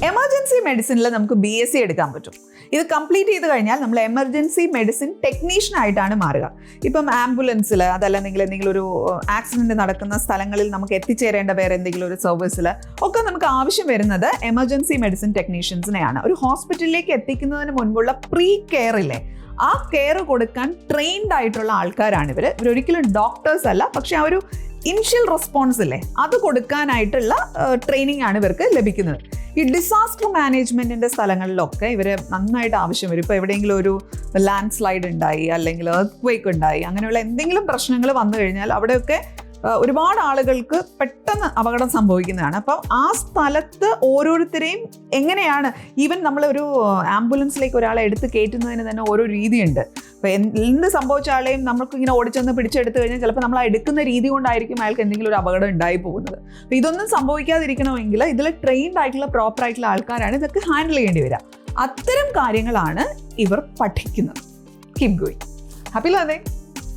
Emergency മെഡിസിനിൽ നമുക്ക് BSc എടുക്കാൻ പറ്റും. ഇത് കംപ്ലീറ്റ് ചെയ്ത് കഴിഞ്ഞാൽ നമ്മൾ എമർജൻസി മെഡിസിൻ ടെക്നീഷ്യൻ ആയിട്ടാണ് മാറുക. ഇപ്പം ആംബുലൻസിൽ അതല്ലെങ്കിൽ എന്തെങ്കിലും ഒരു ആക്സിഡൻറ്റ് നടക്കുന്ന സ്ഥലങ്ങളിൽ നമുക്ക് എത്തിച്ചേരേണ്ട വേറെ എന്തെങ്കിലും ഒരു സർവീസിൽ ഒക്കെ നമുക്ക് ആവശ്യം വരുന്നത് എമർജൻസി മെഡിസിൻ ടെക്നീഷ്യൻസിനെയാണ്. ഒരു ഹോസ്പിറ്റലിലേക്ക് എത്തിക്കുന്നതിന് മുൻപുള്ള പ്രീ കെയറില്ലേ, ആ കെയർ കൊടുക്കാൻ ട്രെയിൻഡ് ആയിട്ടുള്ള ആൾക്കാരാണ് ഇവരൊരിക്കലും ഡോക്ടേഴ്സ് അല്ല. പക്ഷെ ആ ഒരു ഇനിഷ്യൽ റെസ്പോൺസ് ഇല്ലേ, അത് കൊടുക്കാനായിട്ടുള്ള ട്രെയിനിങ് ആണ് ഇവർക്ക് ലഭിക്കുന്നത്. ഈ ഡിസാസ്റ്റർ മാനേജ്മെൻറ്റിൻ്റെ സ്ഥലങ്ങളിലൊക്കെ ഇവർ നന്നായിട്ട് ആവശ്യം വരും. ഇപ്പോൾ എവിടെയെങ്കിലും ഒരു ലാൻഡ് സ്ലൈഡ് ഉണ്ടായി, അല്ലെങ്കിൽ എർത്ത്ക്വേക്ക് ഉണ്ടായി, അങ്ങനെയുള്ള എന്തെങ്കിലും പ്രശ്നങ്ങൾ വന്നു കഴിഞ്ഞാൽ അവിടെയൊക്കെ ഒരുപാട് ആളുകൾക്ക് പെട്ടെന്ന് അപകടം സംഭവിക്കുന്നതാണ്. അപ്പം ആ സ്ഥലത്ത് ഓരോരുത്തരെയും എങ്ങനെയാണ്, ഈവൻ നമ്മളൊരു ആംബുലൻസിലേക്ക് ഒരാളെ എടുത്ത് കയറ്റുന്നതിന് തന്നെ ഓരോ രീതിയുണ്ട്. അപ്പോൾ എന്ത് സംഭവിച്ച ആളെയും നമുക്കിങ്ങനെ ഓടിച്ചെന്ന് പിടിച്ചെടുത്ത് കഴിഞ്ഞാൽ ചിലപ്പോൾ നമ്മൾ എടുക്കുന്ന രീതി കൊണ്ടായിരിക്കും അയാൾക്ക് എന്തെങ്കിലും ഒരു അപകടം ഉണ്ടായി പോകുന്നത്. അപ്പോൾ ഇതൊന്നും സംഭവിക്കാതിരിക്കണമെങ്കിൽ ഇതിൽ ട്രെയിൻഡ് ആയിട്ടുള്ള പ്രോപ്പർ ആയിട്ടുള്ള ആൾക്കാരാണ് ഇതൊക്കെ ഹാൻഡിൽ ചെയ്യേണ്ടി വരിക. അത്തരം കാര്യങ്ങളാണ് ഇവർ പഠിക്കുന്നത്. Keep going. Happy learning.